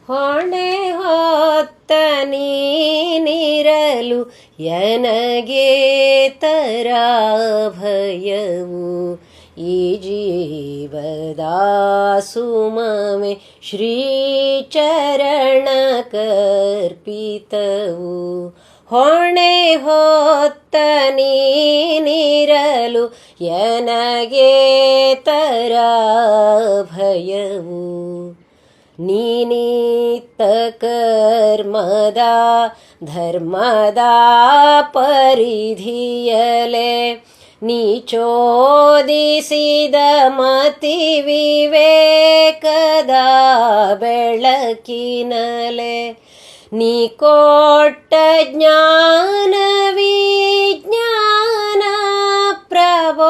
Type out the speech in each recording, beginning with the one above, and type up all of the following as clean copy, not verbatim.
ಹೊಣೆ ಹೊತ್ತ ನೀನಿರಲು ಎನಗೆ ತರ ಭಯವು ಈ ಜೀವದ ಸುಮಮೆ ಶ್ರೀಚರಣ ಕರ್ಪಿತವು. ಹೊಣೆ ಹೊತ್ತ ನೀನಿರಲು ಎನಗೆ ತರ ಭಯವು ನೀನಿತ್ತ ಕರ್ಮದ ಧರ್ಮದ ಪರಿಧಿಯಲೆ ನೀಚೋದಿಸಿದ ಮತಿ ವಿವೇಕದ ಬೆಳಕಿನಲೆ ನೀ ಕೊಟ್ಟ ಜ್ಞಾನ ವಿಜ್ಞಾನ ಪ್ರಬೋಧದಲೆ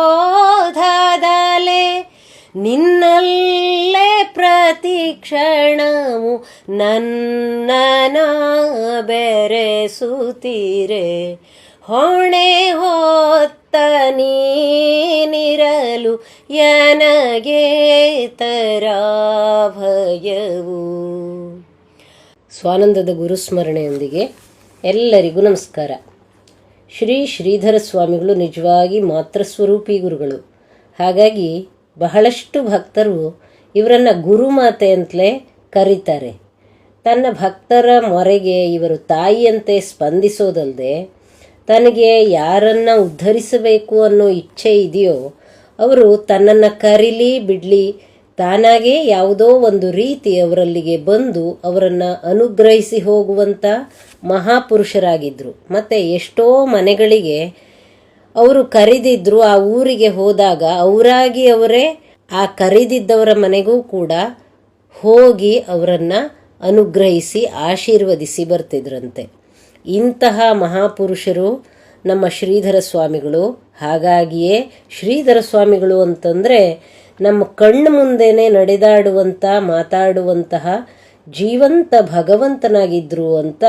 ನಿನ್ನಲ್ಲೇ ಪ್ರತಿ ಕ್ಷಣವು ನನ್ನನ ಬೆರೆಸುತ್ತೀರೆ. ಹೊಣೆ ಹೊತ್ತ ನೀನಿರಲು ಎನಗೆ ತರ ಭಯವು. ಸ್ವಾನಂದದ ಗುರುಸ್ಮರಣೆಯೊಂದಿಗೆ ಎಲ್ಲರಿಗೂ ನಮಸ್ಕಾರ. ಶ್ರೀ ಶ್ರೀಧರ ಸ್ವಾಮಿಗಳು ನಿಜವಾಗಿ ಮಾತೃಸ್ವರೂಪಿ ಗುರುಗಳು. ಹಾಗಾಗಿ ಬಹಳಷ್ಟು ಭಕ್ತರು ಇವರನ್ನು ಗುರುಮಾತೆ ಅಂತಲೇ ಕರೀತಾರೆ. ತನ್ನ ಭಕ್ತರ ಮೊರೆಗೆ ಇವರು ತಾಯಿಯಂತೆ ಸ್ಪಂದಿಸೋದಲ್ಲದೆ ತನಗೆ ಯಾರನ್ನ ಉದ್ಧರಿಸಬೇಕು ಅನ್ನೋ ಇಚ್ಛೆ ಇದೆಯೋ ಅವರು ತನ್ನನ್ನು ಕರೀಲಿ ಬಿಡಲಿ ತಾನಾಗೇ ಯಾವುದೋ ಒಂದು ರೀತಿ ಅವರಲ್ಲಿಗೆ ಬಂದು ಅವರನ್ನು ಅನುಗ್ರಹಿಸಿ ಹೋಗುವಂಥ ಮಹಾಪುರುಷರಾಗಿದ್ದರು. ಮತ್ತು ಎಷ್ಟೋ ಮನೆಗಳಿಗೆ ಅವರು ಕರೆದಿದ್ರು. ಆ ಊರಿಗೆ ಹೋದಾಗ ಅವರಾಗಿ ಅವರೇ ಆ ಕರೆದಿದ್ದವರ ಮನೆಗೂ ಕೂಡ ಹೋಗಿ ಅವರನ್ನು ಅನುಗ್ರಹಿಸಿ ಆಶೀರ್ವದಿಸಿ ಬರ್ತಿದ್ರಂತೆ. ಇಂತಹ ಮಹಾಪುರುಷರು ನಮ್ಮ ಶ್ರೀಧರ ಸ್ವಾಮಿಗಳು. ಹಾಗಾಗಿಯೇ ಶ್ರೀಧರ ಸ್ವಾಮಿಗಳು ಅಂತಂದರೆ ನಮ್ಮ ಕಣ್ಣು ಮುಂದೆನೇ ನಡೆದಾಡುವಂಥ ಮಾತಾಡುವಂತಹ ಜೀವಂತ ಭಗವಂತನಾಗಿದ್ದರು ಅಂತ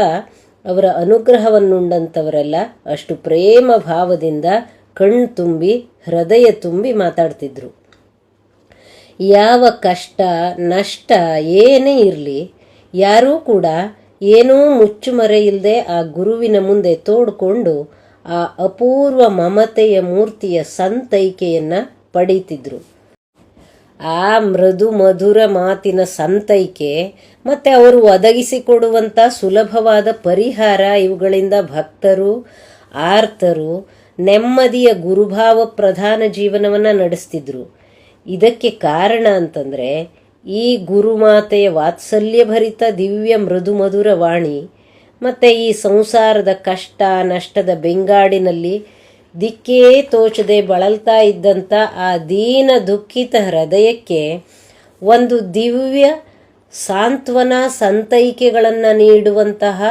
ಅವರ ಅನುಗ್ರಹವನ್ನುಂಡಂಥವರೆಲ್ಲ ಅಷ್ಟು ಪ್ರೇಮ ಭಾವದಿಂದ ಕಣ್ಣು ತುಂಬಿ ಹೃದಯ ತುಂಬಿ ಮಾತಾಡ್ತಿದ್ರು. ಯಾವ ಕಷ್ಟ ನಷ್ಟ ಏನೇ ಇರಲಿ ಯಾರೂ ಕೂಡ ಏನೂ ಮುಚ್ಚುಮರೆ ಇಲ್ಲದೆ ಆ ಗುರುವಿನ ಮುಂದೆ ತೋಡ್ಕೊಂಡು ಆ ಅಪೂರ್ವ ಮಮತೆಯ ಮೂರ್ತಿಯ ಸಂತೈಕೆಯನ್ನು ಪಡೀತಿದ್ರು. ಆ ಮೃದು ಮಧುರ ಮಾತಿನ ಸಂತೈಕೆ ಮತ್ತು ಅವರು ಒದಗಿಸಿಕೊಡುವಂಥ ಸುಲಭವಾದ ಪರಿಹಾರ ಇವುಗಳಿಂದ ಭಕ್ತರು ಆರ್ತರು ನೆಮ್ಮದಿಯ ಗುರುಭಾವ ಪ್ರಧಾನ ಜೀವನವನ್ನು ನಡೆಸ್ತಿದ್ರು. ಇದಕ್ಕೆ ಕಾರಣ ಅಂತಂದರೆ ಈ ಗುರುಮಾತೆಯ ವಾತ್ಸಲ್ಯಭರಿತ ದಿವ್ಯ ಮೃದು ಮಧುರ ವಾಣಿ ಮತ್ತು ಈ ಸಂಸಾರದ ಕಷ್ಟ ನಷ್ಟದ ಬೆಂಗಾಡಿನಲ್ಲಿ ದಿಕ್ಕೇ ತೋಚದೆ ಬಳಲ್ತಾ ಇದ್ದಂಥ ಆ ದೀನ ದುಃಖಿತ ಹೃದಯಕ್ಕೆ ಒಂದು ದಿವ್ಯ ಸಾಂತ್ವನ ಸಂತೈಕೆಗಳನ್ನು ನೀಡುವಂತಹ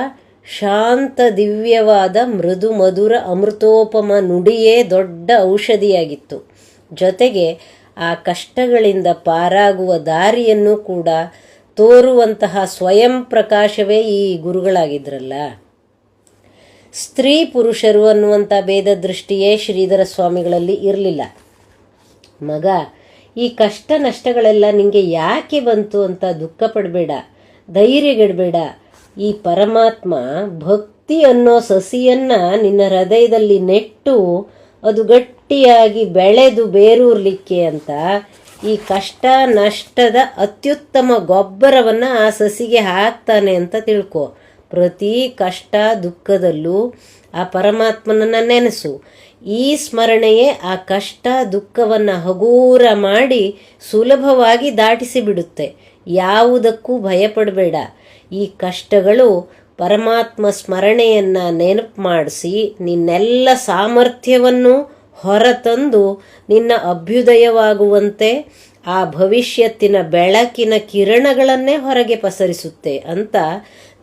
ಶಾಂತ ದಿವ್ಯವಾದ ಮೃದು ಮಧುರ ಅಮೃತೋಪಮ ನುಡಿಯೇ ದೊಡ್ಡ ಔಷಧಿಯಾಗಿತ್ತು. ಜೊತೆಗೆ ಆ ಕಷ್ಟಗಳಿಂದ ಪಾರಾಗುವ ದಾರಿಯನ್ನು ಕೂಡ ತೋರುವಂತಹ ಸ್ವಯಂ ಪ್ರಕಾಶವೇ ಈ ಗುರುಗಳಾಗಿದ್ರಲ್ಲ. ಸ್ತ್ರೀ ಪುರುಷರು ಅನ್ನುವಂಥ ಭೇದ ದೃಷ್ಟಿಯೇ ಶ್ರೀಧರ ಸ್ವಾಮಿಗಳಲ್ಲಿ ಇರಲಿಲ್ಲ. ಮಗ, ಈ ಕಷ್ಟ ನಷ್ಟಗಳೆಲ್ಲ ನಿಮಗೆ ಯಾಕೆ ಬಂತು ಅಂತ ದುಃಖ ಪಡಬೇಡ, ಧೈರ್ಯಗೆಡಬೇಡ. ಈ ಪರಮಾತ್ಮ ಭಕ್ತಿ ಅನ್ನೋ ಸಸಿಯನ್ನು ನಿನ್ನ ಹೃದಯದಲ್ಲಿ ನೆಟ್ಟು ಅದು ಗಟ್ಟಿಯಾಗಿ ಬೆಳೆದು ಬೇರೂರ್ಲಿಕ್ಕೆ ಅಂತ ಈ ಕಷ್ಟ ನಷ್ಟದ ಅತ್ಯುತ್ತಮ ಗೊಬ್ಬರವನ್ನು ಆ ಸಸಿಗೆ ಹಾಕ್ತಾನೆ ಅಂತ ತಿಳ್ಕೊ. ಪ್ರತಿ ಕಷ್ಟ ದುಃಖದಲ್ಲೂ ಆ ಪರಮಾತ್ಮನನ್ನು ನೆನೆಸು. ಈ ಸ್ಮರಣೆಯೇ ಆ ಕಷ್ಟ ದುಃಖವನ್ನು ಹಗೂರ ಮಾಡಿ ಸುಲಭವಾಗಿ ದಾಟಿಸಿ ಬಿಡುತ್ತೆ. ಯಾವುದಕ್ಕೂ ಭಯಪಡಬೇಡ. ಈ ಕಷ್ಟಗಳು ಪರಮಾತ್ಮ ಸ್ಮರಣೆಯನ್ನು ನೆನಪು ಮಾಡಿಸಿ ನಿನ್ನೆಲ್ಲ ಸಾಮರ್ಥ್ಯವನ್ನು ಹೊರತಂದು ನಿನ್ನ ಅಭ್ಯುದಯವಾಗುವಂತೆ ಆ ಭವಿಷ್ಯತ್ತಿನ ಬೆಳಕಿನ ಕಿರಣಗಳನ್ನೇ ಹೊರಗೆ ಪಸರಿಸುತ್ತೆ ಅಂತ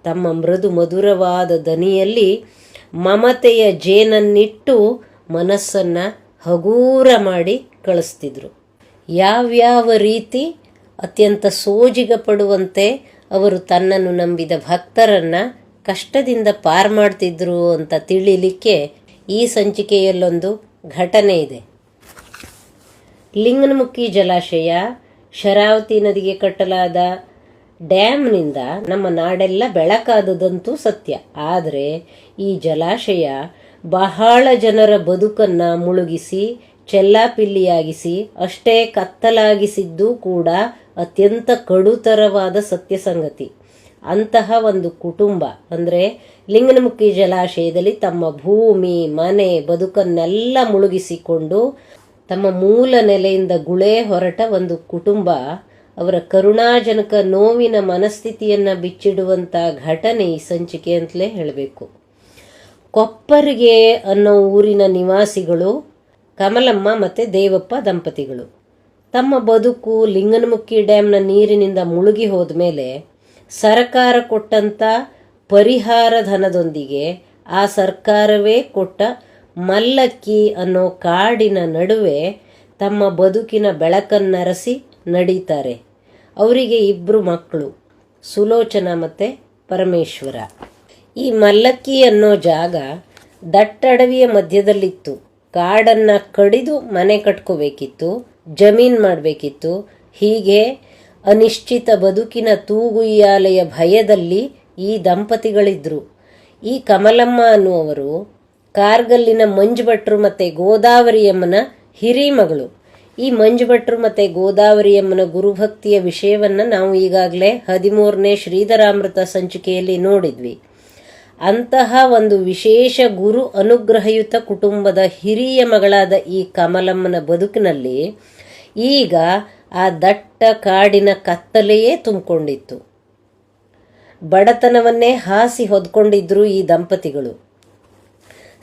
ತಮ್ಮ ಮೃದು ಮಧುರವಾದ ದನಿಯಲ್ಲಿ ಮಮತೆಯ ಜೇನನ್ನಿಟ್ಟು ಮನಸ್ಸನ್ನು ಹಗೂರ ಮಾಡಿ ಕಳಿಸ್ತಿದ್ರು. ಯಾವ್ಯಾವ ರೀತಿ ಅತ್ಯಂತ ಸೋಜಿಗ ಪಡುವಂತೆ ಅವರು ತನ್ನನ್ನು ನಂಬಿದ ಭಕ್ತರನ್ನು ಕಷ್ಟದಿಂದ ಪಾರು ಮಾಡ್ತಿದ್ರು ಅಂತ ತಿಳಿಲಿಕ್ಕೆ ಈ ಸಂಚಿಕೆಯಲ್ಲೊಂದು ಘಟನೆ ಇದೆ. ಲಿಂಗನಮುಖಿ ಜಲಾಶಯ, ಶರಾವತಿ ನದಿಗೆ ಕಟ್ಟಲಾದ ಡ್ಯಾಮ್ನಿಂದ ನಮ್ಮ ನಾಡೆಲ್ಲ ಬೆಳಕಾದದಂತೂ ಸತ್ಯ. ಆದರೆ ಈ ಜಲಾಶಯ ಬಹಳ ಜನರ ಬದುಕನ್ನ ಮುಳುಗಿಸಿ ಚೆಲ್ಲಾಪಿಲ್ಲಿಯಾಗಿಸಿ ಅಷ್ಟೇ ಕತ್ತಲಾಗಿಸಿದ್ದು ಕೂಡ ಅತ್ಯಂತ ಕಡುತರವಾದ ಸತ್ಯ ಸಂಗತಿ. ಅಂತಹ ಒಂದು ಕುಟುಂಬ ಅಂದರೆ ಲಿಂಗನಮುಖಿ ಜಲಾಶಯದಲ್ಲಿ ತಮ್ಮ ಭೂಮಿ ಮನೆ ಬದುಕನ್ನೆಲ್ಲ ಮುಳುಗಿಸಿಕೊಂಡು ತಮ್ಮ ಮೂಲ ನೆಲೆಯಿಂದ ಗುಳೆ ಹೊರಟ ಒಂದು ಕುಟುಂಬ ಅವರ ಕರುಣಾಜನಕ ನೋವಿನ ಮನಸ್ಥಿತಿಯನ್ನ ಬಿಚ್ಚಿಡುವಂತ ಘಟನೆ ಈ ಸಂಚಿಕೆ ಅಂತಲೇ ಹೇಳಬೇಕು. ಕೊಪ್ಪರಿಗೆ ಅನ್ನೋ ಊರಿನ ನಿವಾಸಿಗಳು ಕಮಲಮ್ಮ ಮತ್ತೆ ದೇವಪ್ಪ ದಂಪತಿಗಳು ತಮ್ಮ ಬದುಕು ಲಿಂಗನಮುಖಿ ಡ್ಯಾಮ್ನ ನೀರಿನಿಂದ ಮುಳುಗಿ ಹೋದ್ಮೇಲೆ ಸರ್ಕಾರ ಕೊಟ್ಟಂತ ಪರಿಹಾರ ಧನದೊಂದಿಗೆ ಆ ಸರ್ಕಾರವೇ ಕೊಟ್ಟ ಮಲ್ಲಕ್ಕಿ ಅನ್ನೋ ಕಾಡಿನ ನಡುವೆ ತಮ್ಮ ಬದುಕಿನ ಬೆಳಕನ್ನರಸಿ ನಡೀತಾರೆ. ಅವರಿಗೆ 2 ಮಕ್ಕಳು, ಸುಲೋಚನಾ ಮತ್ತೆ ಪರಮೇಶ್ವರ. ಈ ಮಲ್ಲಕ್ಕಿ ಅನ್ನೋ ಜಾಗ ದಟ್ಟಡವಿಯ ಮಧ್ಯದಲ್ಲಿತ್ತು. ಕಾಡನ್ನ ಕಡಿದು ಮನೆ ಕಟ್ಕೋಬೇಕಿತ್ತು, ಜಮೀನ್ ಮಾಡಬೇಕಿತ್ತು. ಹೀಗೆ ಅನಿಶ್ಚಿತ ಬದುಕಿನ ತೂಗುಯ್ಯಾಲೆಯ ಭಯದಲ್ಲಿ ಈ ದಂಪತಿಗಳಿದ್ರು. ಈ ಕಮಲಮ್ಮ ಅನ್ನುವರು ಕಾರ್ಗಲ್ಲಿನ ಮಂಜುಭಟ್ರು ಮತ್ತೆ ಗೋದಾವರಿಯಮ್ಮನ ಹಿರಿಮಗಳು. ಈ ಮಂಜುಭಟ್ರು ಮತ್ತೆ ಗೋದಾವರಿಯಮ್ಮನ ಗುರುಭಕ್ತಿಯ ವಿಷಯವನ್ನ ನಾವು ಈಗಾಗಲೇ 13ನೇ ಶ್ರೀಧರಾಮೃತ ಸಂಚಿಕೆಯಲ್ಲಿ ನೋಡಿದ್ವಿ. ಅಂತಹ ಒಂದು ವಿಶೇಷ ಗುರು ಅನುಗ್ರಹಯುತ ಕುಟುಂಬದ ಹಿರಿಯ ಮಗಳಾದ ಈ ಕಮಲಮ್ಮನ ಬದುಕಿನಲ್ಲಿ ಈಗ ಆ ದಟ್ಟ ಕಾಡಿನ ಕತ್ತಲೆಯೇ ತುಂಬಿಕೊಂಡಿತ್ತು. ಬಡತನವನ್ನೇ ಹಾಸಿ ಹೊದ್ಕೊಂಡಿದ್ರು ಈ ದಂಪತಿಗಳು.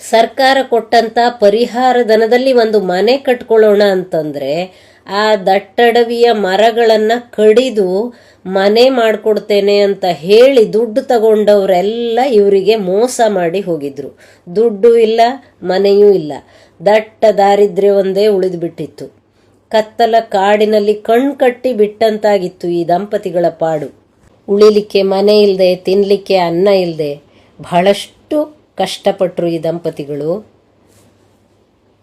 ಸರ್ಕಾರ ಕೊಟ್ಟಂತ ಪರಿಹಾರ ಧನದಲ್ಲಿ ಒಂದು ಮನೆ ಕಟ್ಕೊಳ್ಳೋಣ ಅಂತಂದ್ರೆ ಆ ದಟ್ಟಡವಿಯ ಮರಗಳನ್ನ ಕಡಿದು ಮನೆ ಮಾಡಿಕೊಡ್ತೇನೆ ಅಂತ ಹೇಳಿ ದುಡ್ಡು ತಗೊಂಡವರೆಲ್ಲ ಇವರಿಗೆ ಮೋಸ ಮಾಡಿ ಹೋಗಿದ್ರು. ದುಡ್ಡು ಇಲ್ಲ, ಮನೆಯೂ ಇಲ್ಲ, ದಟ್ಟ ದಾರಿದ್ರ್ಯ ಒಂದೇ ಉಳಿದು ಬಿಟ್ಟಿತ್ತು. ಕತ್ತಲ ಕಾಡಿನಲ್ಲಿ ಕಣ್ಕಟ್ಟಿ ಬಿಟ್ಟಂತಾಗಿತ್ತು ಈ ದಂಪತಿಗಳ ಪಾಡು. ಉಳಿಲಿಕ್ಕೆ ಮನೆ ಇಲ್ಲದೆ, ತಿನ್ನಲಿಕ್ಕೆ ಅನ್ನ ಇಲ್ಲದೆ ಬಹಳಷ್ಟು ಕಷ್ಟಪಟ್ಟರು ಈ ದಂಪತಿಗಳು.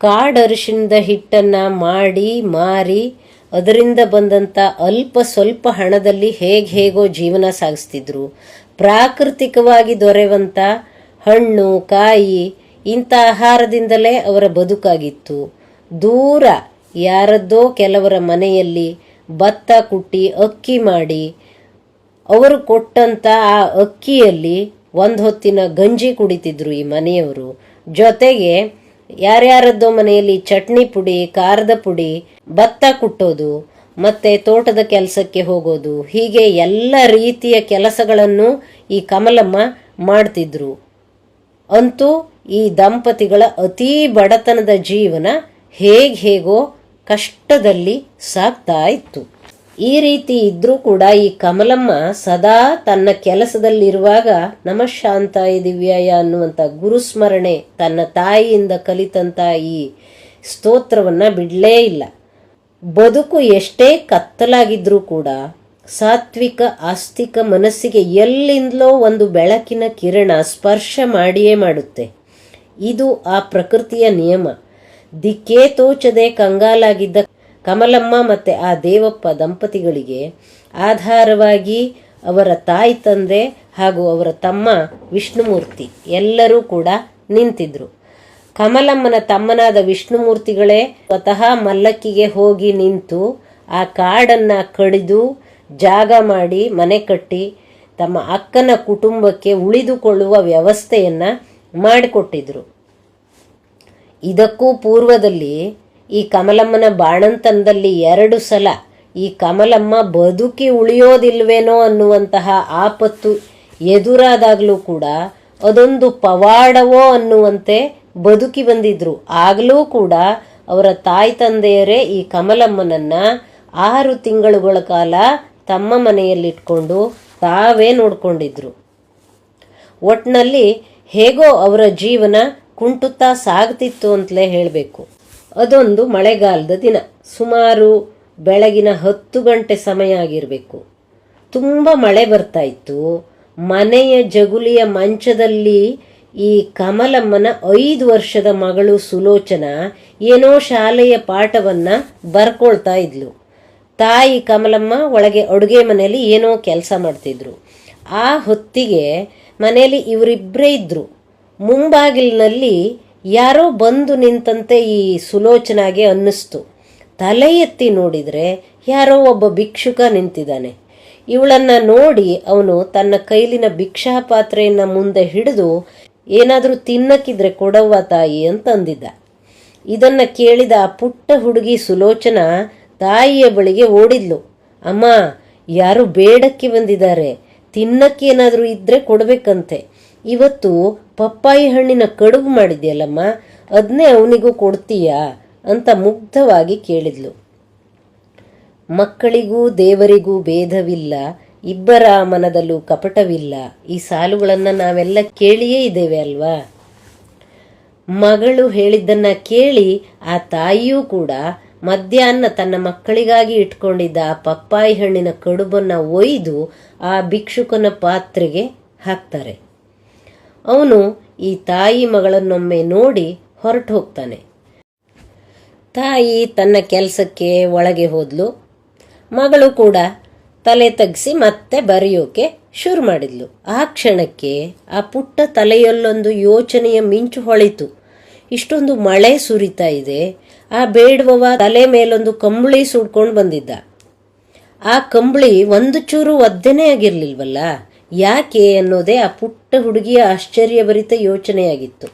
ಕಾಡರಿಶಿಣದ ಹಿಟ್ಟನ್ನ ಮಾಡಿ ಮಾರಿ ಅದರಿಂದ ಬಂದಂತ ಅಲ್ಪ ಸ್ವಲ್ಪ ಹಣದಲ್ಲಿ ಹೇಗೋ ಜೀವನ ಸಾಗಿಸ್ತಿದ್ರು. ಪ್ರಾಕೃತಿಕವಾಗಿ ದೊರೆಯುವಂತ ಹಣ್ಣು ಕಾಯಿ ಇಂಥ ಆಹಾರದಿಂದಲೇ ಅವರ ಬದುಕಾಗಿತ್ತು. ದೂರ ಯಾರದ್ದೋ ಕೆಲವರ ಮನೆಯಲ್ಲಿ ಭತ್ತ ಕುಟ್ಟಿ ಅಕ್ಕಿ ಮಾಡಿ ಅವರು ಕೊಟ್ಟಂತ ಆ ಅಕ್ಕಿಯಲ್ಲಿ ಒಂದು ಹೊತ್ತಿನ ಗಂಜಿ ಕುಡಿತಿದ್ರು ಈ ಮನೆಯವರು. ಜೊತೆಗೆ ಯಾರ್ಯಾರದ್ದೋ ಮನೆಯಲ್ಲಿ ಚಟ್ನಿ ಪುಡಿ, ಖಾರದ ಪುಡಿ, ಭತ್ತ ಕುಟ್ಟೋದು ಮತ್ತೆ ತೋಟದ ಕೆಲಸಕ್ಕೆ ಹೋಗೋದು, ಹೀಗೆ ಎಲ್ಲ ರೀತಿಯ ಕೆಲಸಗಳನ್ನು ಈ ಕಮಲಮ್ಮ ಮಾಡ್ತಿದ್ರು. ಅಂತೂ ಈ ದಂಪತಿಗಳ ಅತೀ ಬಡತನದ ಜೀವನ ಹೇಗೋ ಕಷ್ಟದಲ್ಲಿ ಸಾಗ್ತಾ ಇತ್ತು. ಈ ರೀತಿ ಇದ್ರೂ ಕೂಡ ಈ ಕಮಲಮ್ಮ ಸದಾ ತನ್ನ ಕೆಲಸದಲ್ಲಿರುವಾಗ ನಮಃ ಶಾಂತಾಯ ದಿವ್ಯಾಯ ಅನ್ನುವಂಥ ಗುರುಸ್ಮರಣೆ ತನ್ನ ತಾಯಿಯಿಂದ ಕಲಿತಂತ ಈ ಸ್ತೋತ್ರವನ್ನ ಬಿಡಲೇ ಇಲ್ಲ. ಬದುಕು ಎಷ್ಟೇ ಕತ್ತಲಾಗಿದ್ರೂ ಕೂಡ ಸಾತ್ವಿಕ ಆಸ್ತಿಕ ಮನಸ್ಸಿಗೆ ಎಲ್ಲಿಂದಲೋ ಒಂದು ಬೆಳಕಿನ ಕಿರಣ ಸ್ಪರ್ಶ ಮಾಡಿಯೇ ಮಾಡುತ್ತೆ. ಇದು ಆ ಪ್ರಕೃತಿಯ ನಿಯಮ. ದಿಕ್ಕೇ ತೋಚದೆ ಕಂಗಾಲಾಗಿದ್ದ ಕಮಲಮ್ಮ ಮತ್ತೆ ಆ ದೇವಪ್ಪ ದಂಪತಿಗಳಿಗೆ ಆಧಾರವಾಗಿ ಅವರ ತಾಯಿ ತಂದೆ ಹಾಗೂ ಅವರ ತಮ್ಮ ವಿಷ್ಣುಮೂರ್ತಿ ಎಲ್ಲರೂ ಕೂಡ ನಿಂತಿದ್ರು. ಕಮಲಮ್ಮನ ತಮ್ಮನಾದ ವಿಷ್ಣುಮೂರ್ತಿಗಳೇ ಸ್ವತಃ ಮಲ್ಲಕ್ಕಿಗೆ ಹೋಗಿ ನಿಂತು ಆ ಕಾಡನ್ನ ಕಡಿದು ಜಾಗ ಮಾಡಿ ಮನೆ ಕಟ್ಟಿ ತಮ್ಮ ಅಕ್ಕನ ಕುಟುಂಬಕ್ಕೆ ಉಳಿದುಕೊಳ್ಳುವ ವ್ಯವಸ್ಥೆಯನ್ನ ಮಾಡಿಕೊಟ್ಟಿದ್ರು. ಇದಕ್ಕೂ ಪೂರ್ವದಲ್ಲಿ ಈ ಕಮಲಮ್ಮನ ಬಾಣಂತನದಲ್ಲಿ 2 ಸಲ ಈ ಕಮಲಮ್ಮ ಬದುಕಿ ಉಳಿಯೋದಿಲ್ವೇನೋ ಅನ್ನುವಂತಹ ಆಪತ್ತು ಎದುರಾದಾಗಲೂ ಕೂಡ ಅದೊಂದು ಪವಾಡವೋ ಅನ್ನುವಂತೆ ಬದುಕಿ ಬಂದಿದ್ರು. ಆಗಲೂ ಕೂಡ ಅವರ ತಾಯಿ ತಂದೆಯರೇ ಈ ಕಮಲಮ್ಮನನ್ನ 6 ತಿಂಗಳುಗಳ ಕಾಲ ತಮ್ಮ ಮನೆಯಲ್ಲಿಟ್ಕೊಂಡು ತಾವೇ ನೋಡ್ಕೊಂಡಿದ್ರು. ಒಟ್ನಲ್ಲಿ ಹೇಗೋ ಅವರ ಜೀವನ ಕುಂಟುತ್ತಾ ಸಾಗ್ತಿತ್ತು ಅಂತಲೇ ಹೇಳಬೇಕು. ಅದೊಂದು ಮಳೆಗಾಲದ ದಿನ, ಸುಮಾರು ಬೆಳಗಿನ 10 ಗಂಟೆ ಸಮಯ ಆಗಿರಬೇಕು. ತುಂಬ ಮಳೆ ಬರ್ತಾ ಇತ್ತು. ಮನೆಯ ಜಗುಲಿಯ ಮಂಚದಲ್ಲಿ ಈ ಕಮಲಮ್ಮನ 5 ವರ್ಷದ ಮಗಳು ಸುಲೋಚನಾ ಏನೋ ಶಾಲೆಯ ಪಾಠವನ್ನ ಬರ್ಕೊಳ್ತಾ ಇದ್ಲು. ತಾಯಿ ಕಮಲಮ್ಮ ಒಳಗೆ ಅಡುಗೆ ಮನೆಯಲ್ಲಿ ಏನೋ ಕೆಲಸ ಮಾಡ್ತಿದ್ರು. ಆ ಹೊತ್ತಿಗೆ ಮನೆಯಲ್ಲಿ ಇವರಿಬ್ಬರೇ ಇದ್ದರು. ಮುಂಬಾಗಿಲಿನಲ್ಲಿ ಯಾರೋ ಬಂದು ನಿಂತಂತೆ ಈ ಸುಲೋಚನಾಗೆ ಅನ್ನಿಸ್ತು. ತಲೆ ಎತ್ತಿ ನೋಡಿದರೆ ಯಾರೋ ಒಬ್ಬ ಭಿಕ್ಷುಕ ನಿಂತಿದ್ದಾನೆ. ಇವಳನ್ನು ನೋಡಿ ಅವನು ತನ್ನ ಕೈಲಿನ ಭಿಕ್ಷಾ ಪಾತ್ರೆಯನ್ನು ಮುಂದೆ ಹಿಡಿದು ಏನಾದರೂ ತಿನ್ನಕ್ಕಿದ್ರೆ ಕೊಡವ್ವ ತಾಯಿ ಅಂತಂದಿದ್ದ. ಇದನ್ನು ಕೇಳಿದ ಆ ಪುಟ್ಟ ಹುಡುಗಿ ಸುಲೋಚನ ತಾಯಿಯ ಬಳಿಗೆ ಓಡಿದ್ಲು. ಅಮ್ಮ, ಯಾರು ಬೇಡಕ್ಕೆ ಬಂದಿದ್ದಾರೆ, ತಿನ್ನಕ್ಕೇನಾದರೂ ಇದ್ದರೆ ಕೊಡಬೇಕಂತೆ. ಇವತ್ತು ಪಪ್ಪಾಯಿ ಹಣ್ಣಿನ ಕಡುಬು ಮಾಡಿದ್ಯಲ್ಲಮ್ಮ, ಅದನ್ನೇ ಅವನಿಗೂ ಕೊಡ್ತೀಯಾ ಅಂತ ಮುಗ್ಧವಾಗಿ ಕೇಳಿದ್ಲು. ಮಕ್ಕಳಿಗೂ ದೇವರಿಗೂ ಭೇದವಿಲ್ಲ, ಇಬ್ಬರ ಮನದಲ್ಲೂ ಕಪಟವಿಲ್ಲ. ಈ ಸಾಲುಗಳನ್ನು ನಾವೆಲ್ಲ ಕೇಳಿಯೇ ಇದ್ದೇವೆ ಅಲ್ವಾ? ಮಗಳು ಹೇಳಿದ್ದನ್ನ ಕೇಳಿ ಆ ತಾಯಿಯೂ ಕೂಡ ಮಧ್ಯಾಹ್ನ ತನ್ನ ಮಕ್ಕಳಿಗಾಗಿ ಇಟ್ಕೊಂಡಿದ್ದ ಆ ಪಪ್ಪಾಯಿ ಹಣ್ಣಿನ ಕಡುಬನ್ನು ಒಯ್ದು ಆ ಭಿಕ್ಷುಕನ ಪಾತ್ರೆಗೆ ಹಾಕ್ತಾರೆ. ಅವನು ಈ ತಾಯಿ ಮಗಳನ್ನೊಮ್ಮೆ ನೋಡಿ ಹೊರಟು ಹೋಗ್ತಾನೆ. ತಾಯಿ ತನ್ನ ಕೆಲಸಕ್ಕೆ ಒಳಗೆ ಹೋದ್ಲು. ಮಗಳು ಕೂಡ ತಲೆ ತಗ್ಸಿ ಮತ್ತೆ ಬರೆಯೋಕೆ ಶುರು ಮಾಡಿದ್ಲು. ಆ ಕ್ಷಣಕ್ಕೆ ಆ ಪುಟ್ಟ ತಲೆಯಲ್ಲೊಂದು ಯೋಚನೆಯ ಮಿಂಚು ಹೊಳಿತು. ಇಷ್ಟೊಂದು ಮಳೆ ಸುರಿತಾ ಇದೆ, ಆ ಬೇಡವವ ತಲೆ ಮೇಲೊಂದು ಕಂಬಳಿ ಸುಡ್ಕೊಂಡು ಬಂದಿದ್ದ. ಆ ಕಂಬಳಿ ಒಂದು ಚೂರು ಒದ್ದೆನೇ ಆಗಿರ್ಲಿಲ್ವಲ್ಲ, ಯಾಕೆ ಅನ್ನೋದೇ ಆ ಪುಟ್ಟ ಹುಡುಗಿಯ ಆಶ್ಚರ್ಯಭರಿತ ಯೋಚನೆಯಾಗಿತ್ತು.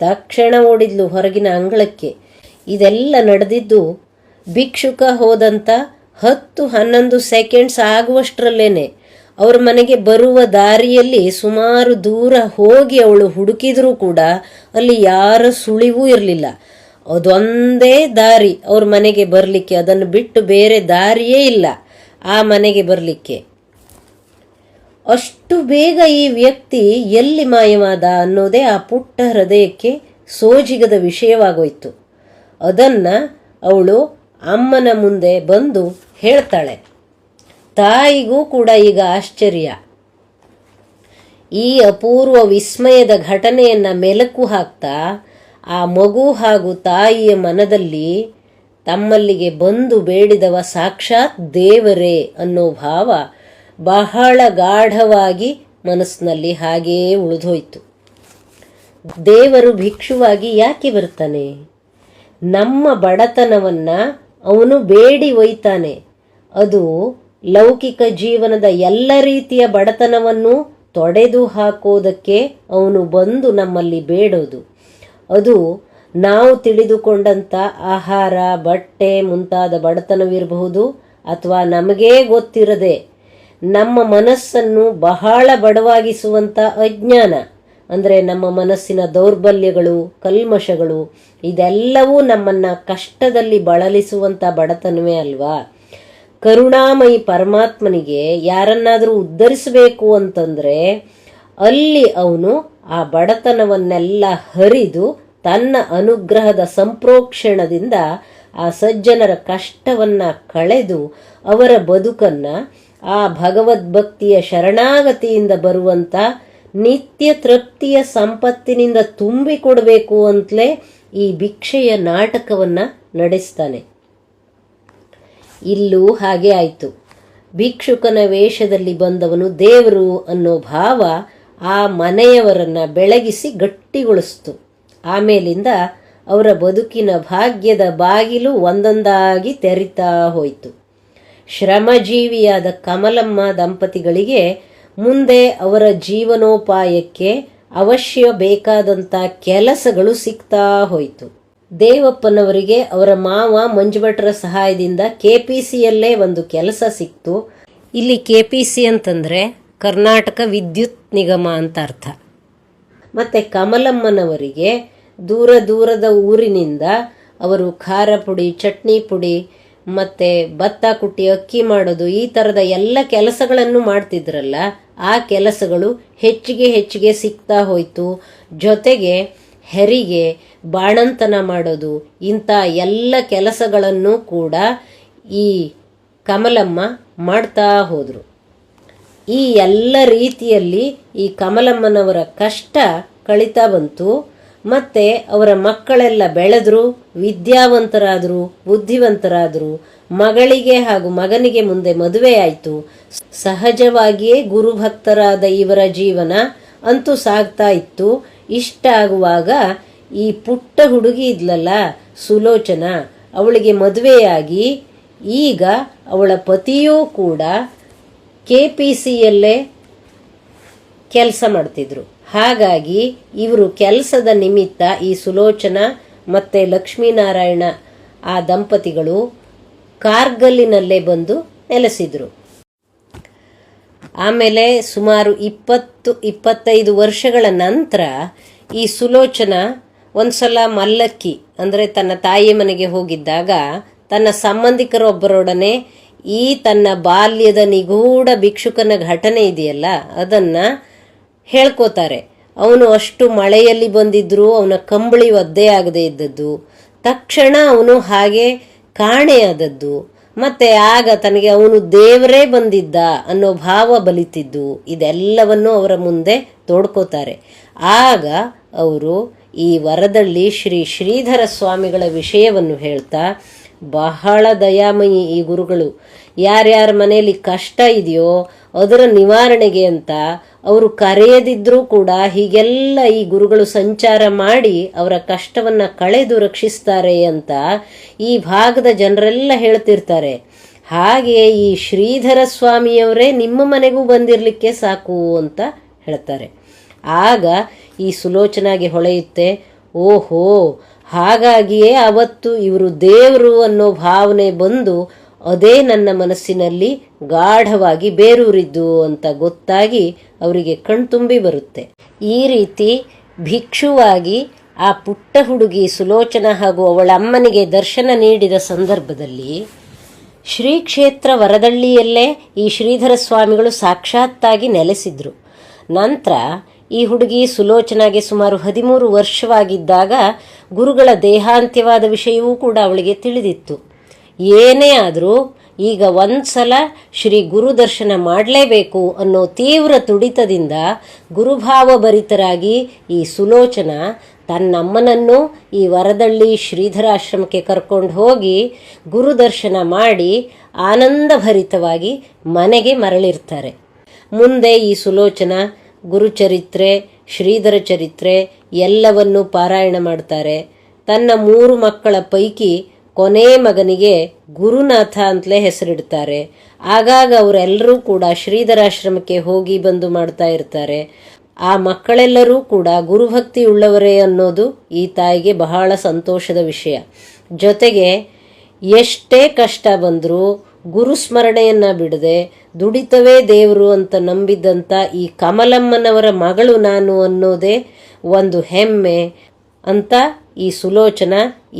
ತಕ್ಷಣ ಓಡಿದ್ಲು ಹೊರಗಿನ ಅಂಗಳಕ್ಕೆ. ಇದೆಲ್ಲ ನಡೆದಿದ್ದು ಭಿಕ್ಷುಕ ಹೋದಂತ 10-11 ಸೆಕೆಂಡ್ಸ್ ಆಗುವಷ್ಟರಲ್ಲೇನೆ. ಅವ್ರ ಮನೆಗೆ ಬರುವ ದಾರಿಯಲ್ಲಿ ಸುಮಾರು ದೂರ ಹೋಗಿ ಅವಳು ಹುಡುಕಿದ್ರೂ ಕೂಡ ಅಲ್ಲಿ ಯಾರ ಸುಳಿವೂ ಇರಲಿಲ್ಲ. ಅದೊಂದೇ ದಾರಿ ಅವ್ರ ಮನೆಗೆ ಬರಲಿಕ್ಕೆ, ಅದನ್ನು ಬಿಟ್ಟು ಬೇರೆ ದಾರಿಯೇ ಇಲ್ಲ ಆ ಮನೆಗೆ ಬರಲಿಕ್ಕೆ. ಅಷ್ಟು ಬೇಗ ಈ ವ್ಯಕ್ತಿ ಎಲ್ಲಿ ಮಾಯವಾದ ಅನ್ನೋದೇ ಆ ಪುಟ್ಟ ಹೃದಯಕ್ಕೆ ಸೋಜಿಗದ ವಿಷಯವಾಗೋಯ್ತು. ಅದನ್ನ ಅವಳು ಅಮ್ಮನ ಮುಂದೆ ಬಂದು ಹೇಳ್ತಾಳೆ. ತಾಯಿಗೂ ಕೂಡ ಈಗ ಆಶ್ಚರ್ಯ. ಈ ಅಪೂರ್ವ ವಿಸ್ಮಯದ ಘಟನೆಯನ್ನ ಮೆಲುಕು ಹಾಕ್ತಾ ಆ ಮಗು ಹಾಗೂ ತಾಯಿಯ ಮನದಲ್ಲಿ ತಮ್ಮಲ್ಲಿಗೆ ಬಂದು ಬೇಡಿದವ ಸಾಕ್ಷಾತ್ ದೇವರೇ ಅನ್ನೋ ಭಾವ ಬಹಳ ಗಾಢವಾಗಿ ಮನಸ್ಸಿನಲ್ಲಿ ಹಾಗೇ ಉಳಿದೋಯ್ತು. ದೇವರು ಭಿಕ್ಷುವಾಗಿ ಯಾಕೆ ಬರ್ತಾನೆ? ನಮ್ಮ ಬಡತನವನ್ನ ಅವನು ಬೇಡಿ ಒಯ್ತಾನೆ. ಅದು ಲೌಕಿಕ ಜೀವನದ ಎಲ್ಲ ರೀತಿಯ ಬಡತನವನ್ನು ತೊಡೆದು ಹಾಕೋದಕ್ಕೆ ಅವನು ಬಂದು ನಮ್ಮಲ್ಲಿ ಬೇಡೋದು. ಅದು ನಾವು ತಿಳಿದುಕೊಂಡಂಥ ಆಹಾರ, ಬಟ್ಟೆ ಮುಂತಾದ ಬಡತನವಿರಬಹುದು, ಅಥವಾ ನಮಗೇ ಗೊತ್ತಿರದೆ ನಮ್ಮ ಮನಸ್ಸನ್ನು ಬಹಳ ಬಡವಾಗಿಸುವಂಥ ಅಜ್ಞಾನ, ಅಂದರೆ ನಮ್ಮ ಮನಸ್ಸಿನ ದೌರ್ಬಲ್ಯಗಳು, ಕಲ್ಮಶಗಳು, ಇದೆಲ್ಲವೂ ನಮ್ಮನ್ನ ಕಷ್ಟದಲ್ಲಿ ಬಳಲಿಸುವಂಥ ಬಡತನವೇ ಅಲ್ವಾ? ಕರುಣಾಮಯಿ ಪರಮಾತ್ಮನಿಗೆ ಯಾರನ್ನಾದರೂ ಉದ್ಧರಿಸಬೇಕು ಅಂತಂದ್ರೆ ಅಲ್ಲಿ ಅವನು ಆ ಬಡತನವನ್ನೆಲ್ಲ ಹರಿದು ತನ್ನ ಅನುಗ್ರಹದ ಸಂಪ್ರೋಕ್ಷಣದಿಂದ ಆ ಸಜ್ಜನರ ಕಷ್ಟವನ್ನ ಕಳೆದು ಅವರ ಬದುಕನ್ನ ಆ ಭಗವದ್ಭಕ್ತಿಯ ಶರಣಾಗತಿಯಿಂದ ಬರುವಂತ ನಿತ್ಯ ತೃಪ್ತಿಯ ಸಂಪತ್ತಿನಿಂದ ತುಂಬಿಕೊಡಬೇಕು ಅಂತಲೇ ಈ ಭಿಕ್ಷೆಯ ನಾಟಕವನ್ನ ನಡೆಸ್ತಾನೆ. ಇಲ್ಲೂ ಹಾಗೆ ಆಯಿತು. ಭಿಕ್ಷುಕನ ವೇಷದಲ್ಲಿ ಬಂದವನು ದೇವರು ಅನ್ನೋ ಭಾವ ಆ ಮನೆಯವರನ್ನ ಬೆಳಗಿಸಿ ಗಟ್ಟಿಗೊಳಿಸ್ತು. ಆಮೇಲಿಂದ ಅವರ ಬದುಕಿನ ಭಾಗ್ಯದ ಬಾಗಿಲು ಒಂದೊಂದಾಗಿ ತೆರಿತಾ ಹೋಯಿತು. ಶ್ರಮಜೀವಿಯಾದ ಕಮಲಮ್ಮ ದಂಪತಿಗಳಿಗೆ ಮುಂದೆ ಅವರ ಜೀವನೋಪಾಯಕ್ಕೆ ಅವಶ್ಯ ಬೇಕಾದಂಥ ಕೆಲಸಗಳು ಸಿಗ್ತಾ ಹೋಯಿತು. ದೇವಪ್ಪನವರಿಗೆ ಅವರ ಮಾವ ಮಂಜುಭಟ್ರ ಸಹಾಯದಿಂದ KPCಯಲ್ಲೇ ಒಂದು ಕೆಲಸ ಸಿಕ್ತು. ಇಲ್ಲಿ KPC ಅಂತಂದರೆ ಕರ್ನಾಟಕ ವಿದ್ಯುತ್ ನಿಗಮ ಅಂತ ಅರ್ಥ. ಮತ್ತು ಕಮಲಮ್ಮನವರಿಗೆ ದೂರ ದೂರದ ಊರಿನಿಂದ ಅವರು ಖಾರ ಪುಡಿ, ಚಟ್ನಿ ಪುಡಿ ಮತ್ತು ಭತ್ತ ಕುಟ್ಟಿ ಅಕ್ಕಿ ಮಾಡೋದು, ಈ ಥರದ ಎಲ್ಲ ಕೆಲಸಗಳನ್ನು ಮಾಡ್ತಿದ್ರಲ್ಲ, ಆ ಕೆಲಸಗಳು ಹೆಚ್ಚಿಗೆ ಸಿಗ್ತಾ ಹೋಯಿತು. ಜೊತೆಗೆ ಹೆರಿಗೆ, ಬಾಣಂತನ ಮಾಡೋದು, ಇಂಥ ಎಲ್ಲ ಕೆಲಸಗಳನ್ನು ಕೂಡ ಈ ಕಮಲಮ್ಮ ಮಾಡ್ತಾ ಹೋದರು. ಈ ಎಲ್ಲ ರೀತಿಯಲ್ಲಿ ಈ ಕಮಲಮ್ಮನವರ ಕಷ್ಟ ಕಳೀತಾ ಬಂತು. ಮತ್ತು ಅವರ ಮಕ್ಕಳೆಲ್ಲ ಬೆಳೆದ್ರು, ವಿದ್ಯಾವಂತರಾದರು, ಬುದ್ಧಿವಂತರಾದರು. ಮಗಳಿಗೆ ಹಾಗೂ ಮಗನಿಗೆ ಮುಂದೆ ಮದುವೆಯಾಯಿತು. ಸಹಜವಾಗಿಯೇ ಗುರುಭಕ್ತರಾದ ಇವರ ಜೀವನ ಅಂತೂ ಸಾಗ್ತಾ ಇತ್ತು. ಇಷ್ಟ ಆಗುವಾಗ ಈ ಪುಟ್ಟ ಹುಡುಗಿ ಇದ್ಲಲ್ಲ ಸುಲೋಚನ, ಅವಳಿಗೆ ಮದುವೆಯಾಗಿ ಈಗ ಅವಳ ಪತಿಯೂ ಕೂಡ KPCಯಲ್ಲೇ ಕೆಲಸ ಮಾಡ್ತಿದ್ರು. ಹಾಗಾಗಿ ಇವರು ಕೆಲಸದ ನಿಮಿತ್ತ ಈ ಸುಲೋಚನ ಮತ್ತು ಲಕ್ಷ್ಮೀನಾರಾಯಣ ಆ ದಂಪತಿಗಳು ಕಾರ್ಗಲ್ಲಿನಲ್ಲೇ ಬಂದು ನೆಲೆಸಿದ್ರು. ಆಮೇಲೆ ಸುಮಾರು 20-25 ವರ್ಷಗಳ ನಂತರ ಈ ಸುಲೋಚನ ಒಂದ್ಸಲ ಮಲ್ಲಕ್ಕಿ ಅಂದರೆ ತನ್ನ ತಾಯಿ ಮನೆಗೆ ಹೋಗಿದ್ದಾಗ ತನ್ನ ಸಂಬಂಧಿಕರೊಬ್ಬರೊಡನೆ ಈ ತನ್ನ ಬಾಲ್ಯದ ನಿಗೂಢ ಭಿಕ್ಷುಕನ ಘಟನೆ ಇದೆಯಲ್ಲ ಅದನ್ನು ಹೇಳ್ಕೋತಾರೆ. ಅವನು ಅಷ್ಟು ಮಳೆಯಲ್ಲಿ ಬಂದಿದ್ರು, ಅವನ ಕಂಬಳಿ ಒದ್ದೆ ಆಗದೆ ಇದ್ದದ್ದು, ತಕ್ಷಣ ಅವನು ಹಾಗೆ ಕಾಣೆಯಾದದ್ದು, ಮತ್ತೆ ಆಗ ತನಗೆ ಅವನು ದೇವರೇ ಬಂದಿದ್ದ ಅನ್ನೋ ಭಾವ ಬಲಿತಿದ್ದು, ಇದೆಲ್ಲವನ್ನು ಅವರ ಮುಂದೆ ತೋಡ್ಕೋತಾರೆ. ಆಗ ಅವರು ಈ ವರದಳ್ಳಿ ಶ್ರೀಧರ ಸ್ವಾಮಿಗಳ ವಿಷಯವನ್ನು ಹೇಳ್ತಾ, ಬಹಳ ದಯಾಮಯಿ ಈ ಗುರುಗಳು, ಯಾರ್ಯಾರ ಮನೆಯಲ್ಲಿ ಕಷ್ಟ ಇದೆಯೋ ಅದರ ನಿವಾರಣೆಗೆ ಅಂತ ಅವರು ಕರೆಯದಿದ್ರೂ ಕೂಡ ಹೀಗೆಲ್ಲ ಈ ಗುರುಗಳು ಸಂಚಾರ ಮಾಡಿ ಅವರ ಕಷ್ಟವನ್ನು ಕಳೆದು ರಕ್ಷಿಸ್ತಾರೆ ಅಂತ ಈ ಭಾಗದ ಜನರೆಲ್ಲ ಹೇಳ್ತಿರ್ತಾರೆ. ಹಾಗೆ ಈ ಶ್ರೀಧರ ಸ್ವಾಮಿಯವರೇ ನಿಮ್ಮ ಮನೆಗೂ ಬಂದಿರಲಿಕ್ಕೆ ಸಾಕು ಅಂತ ಹೇಳ್ತಾರೆ. ಆಗ ಈ ಸುಲೋಚನಾಗೆ ಹೊಳೆಯುತ್ತೆ, ಓಹೋ, ಹಾಗಾಗಿಯೇ ಅವತ್ತು ಇವರು ದೇವರು ಅನ್ನೋ ಭಾವನೆ ಬಂದು ಅದೇ ನನ್ನ ಮನಸ್ಸಿನಲ್ಲಿ ಗಾಢವಾಗಿ ಬೇರೂರಿದ್ದು ಅಂತ ಗೊತ್ತಾಗಿ ಅವರಿಗೆ ಕಣ್ತುಂಬಿ ಬರುತ್ತೆ. ಈ ರೀತಿ ಭಿಕ್ಷುವಾಗಿ ಆ ಪುಟ್ಟ ಹುಡುಗಿ ಸುಲೋಚನ ಹಾಗೂ ಅವಳ ಅಮ್ಮನಿಗೆ ದರ್ಶನ ನೀಡಿದ ಸಂದರ್ಭದಲ್ಲಿ ಶ್ರೀ ಕ್ಷೇತ್ರ ವರದಳ್ಳಿಯಲ್ಲೇ ಈ ಶ್ರೀಧರ ಸ್ವಾಮಿಗಳು ಸಾಕ್ಷಾತ್ತಾಗಿ ನೆಲೆಸಿದ್ರು. ನಂತರ ಈ ಹುಡುಗಿ ಸುಲೋಚನಾಗೆ ಸುಮಾರು 13 ವರ್ಷವಾಗಿದ್ದಾಗ ಗುರುಗಳ ದೇಹಾಂತ್ಯವಾದ ವಿಷಯವೂ ಕೂಡ ಅವಳಿಗೆ ತಿಳಿದಿತ್ತು. ಏನೇ ಆದರೂ ಈಗ ಒಂದ್ಸಲ ಶ್ರೀ ಗುರು ದರ್ಶನ ಮಾಡಲೇಬೇಕು ಅನ್ನೋ ತೀವ್ರ ತುಡಿತದಿಂದ ಗುರುಭಾವ ಭರಿತರಾಗಿ ಈ ಸುಲೋಚನ ತನ್ನಮ್ಮನನ್ನು ಈ ವರದಳ್ಳಿ ಶ್ರೀಧರಾಶ್ರಮಕ್ಕೆ ಕರ್ಕೊಂಡು ಹೋಗಿ ಗುರು ದರ್ಶನ ಮಾಡಿ ಆನಂದಭರಿತವಾಗಿ ಮನೆಗೆ ಮರಳಿರ್ತಾರೆ. ಮುಂದೆ ಈ ಸುಲೋಚನ ಗುರುಚರಿತ್ರೆ, ಶ್ರೀಧರ ಚರಿತ್ರೆ ಎಲ್ಲವನ್ನೂ ಪಾರಾಯಣ ಮಾಡ್ತಾರೆ. ತನ್ನ 3 ಮಕ್ಕಳ ಪೈಕಿ ಕೊನೆ ಮಗನಿಗೆ ಗುರುನಾಥ ಅಂತಲೇ ಹೆಸರಿಡ್ತಾರೆ. ಆಗಾಗ ಅವರೆಲ್ಲರೂ ಕೂಡ ಶ್ರೀಧರಾಶ್ರಮಕ್ಕೆ ಹೋಗಿ ಬಂದು ಮಾಡ್ತಾ ಇರ್ತಾರೆ. ಆ ಮಕ್ಕಳೆಲ್ಲರೂ ಕೂಡ ಗುರುಭಕ್ತಿ ಉಳ್ಳವರೇ ಅನ್ನೋದು ಈ ತಾಯಿಗೆ ಬಹಳ ಸಂತೋಷದ ವಿಷಯ. ಜೊತೆಗೆ ಎಷ್ಟೇ ಕಷ್ಟ ಬಂದರೂ ಗುರುಸ್ಮರಣೆಯನ್ನ ಬಿಡದೆ ದುಡಿತವೇ ದೇವರು ಅಂತ ನಂಬಿದ್ದಂಥ ಈ ಕಮಲಮ್ಮನವರ ಮಗಳು ನಾನು ಅನ್ನೋದೇ ಒಂದು ಹೆಮ್ಮೆ ಅಂತ ಈ ಸುಲೋಚನ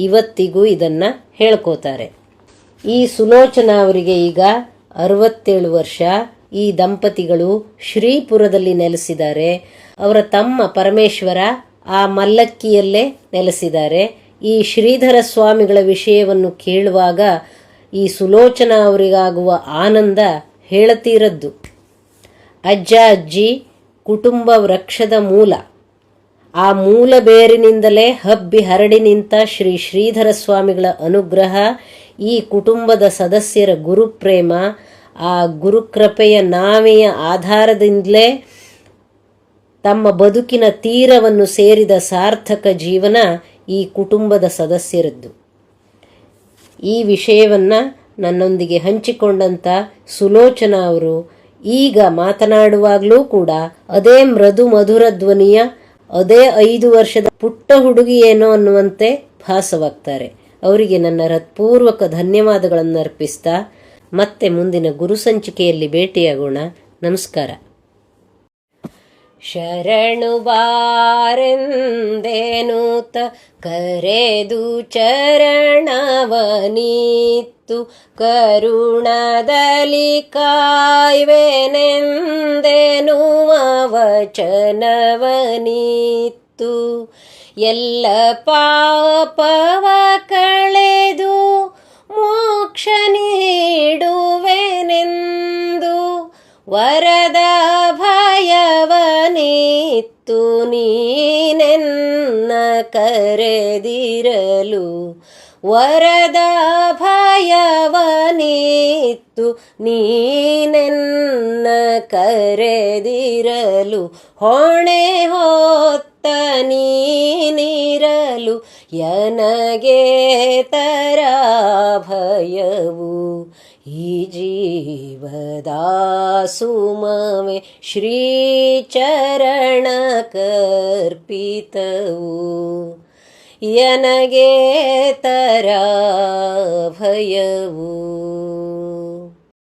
ಇವತ್ತಿಗೂ ಇದನ್ನು ಹೇಳ್ಕೋತಾರೆ. ಈ ಸುಲೋಚನ ಅವರಿಗೆ ಈಗ 67 ವರ್ಷ. ಈ ದಂಪತಿಗಳು ಶ್ರೀಪುರದಲ್ಲಿ ನೆಲೆಸಿದ್ದಾರೆ. ಅವರ ತಮ್ಮ ಪರಮೇಶ್ವರ ಆ ಮಲ್ಲಕ್ಕಿಯಲ್ಲೇ ನೆಲೆಸಿದ್ದಾರೆ. ಈ ಶ್ರೀಧರ ಸ್ವಾಮಿಗಳ ವಿಷಯವನ್ನು ಕೇಳುವಾಗ ಈ ಸುಲೋಚನ ಅವರಿಗಾಗುವ ಆನಂದ ಹೇಳತೀರದ್ದು. ಅಜ್ಜ ಅಜ್ಜಿ ಕುಟುಂಬ ವೃಕ್ಷದ ಮೂಲ. ಆ ಮೂಲ ಬೇರಿನಿಂದಲೇ ಹಬ್ಬಿ ಹರಡಿ ನಿಂತ ಶ್ರೀಧರ ಸ್ವಾಮಿಗಳ ಅನುಗ್ರಹ, ಈ ಕುಟುಂಬದ ಸದಸ್ಯರ ಗುರುಪ್ರೇಮ, ಆ ಗುರುಕೃಪೆಯ ನಾವೆಯ ಆಧಾರದಿಂದಲೇ ತಮ್ಮ ಬದುಕಿನ ತೀರವನ್ನು ಸೇರಿದ ಸಾರ್ಥಕ ಜೀವನ ಈ ಕುಟುಂಬದ ಸದಸ್ಯರದ್ದು. ಈ ವಿಷಯವನ್ನು ನನ್ನೊಂದಿಗೆ ಹಂಚಿಕೊಂಡಂಥ ಸುಲೋಚನ ಅವರು ಈಗ ಮಾತನಾಡುವಾಗಲೂ ಕೂಡ ಅದೇ ಮೃದು ಮಧುರ ಧ್ವನಿಯ, ಅದೇ 5 ವರ್ಷದ ಪುಟ್ಟ ಹುಡುಗಿ ಏನೋ ಅನ್ನುವಂತೆ ಭಾಸವಾಗ್ತಾರೆ. ಅವರಿಗೆ ನನ್ನ ಹೃತ್ಪೂರ್ವಕ ಧನ್ಯವಾದಗಳನ್ನು ಅರ್ಪಿಸ್ತಾ ಮತ್ತೆ ಮುಂದಿನ ಗುರು ಸಂಚಿಕೆಯಲ್ಲಿ ಭೇಟಿಯಾಗೋಣ. ನಮಸ್ಕಾರ. ಶರಣು ಬಾರೆಂದೇನೂತ ಕರೆದು ಚರಣವನಿತ್ತು, ಕರುಣದಲ್ಲಿ ಕಾಯ್ವೆನೆಂದೆನುವ ವಚನವನಿತ್ತು. ಎಲ್ಲ ಪಾಪವ ಕಳೆದು ಮೋಕ್ಷ ನೀಡುವೆನೆಂದು ವರದ ಭಯವನಿತ್ತು ನೀನೆನ್ನ ಕರೆದಿರಲು ವರದ ಭಯವನಿತ್ತು ನೀನೆನ್ನ ಕರೆದಿರಲು ಹೊಣೆ ಹೊತ್ತ ನೀನಿರಲು ಯನಗೆ ತರ ಭಯವು ಈ ಜೀವದ ಸುಮವೆ ಶ್ರೀಚರಣ ಕರ್ಪಿತವು ಯನಗೆ ತರ ಭಯವು.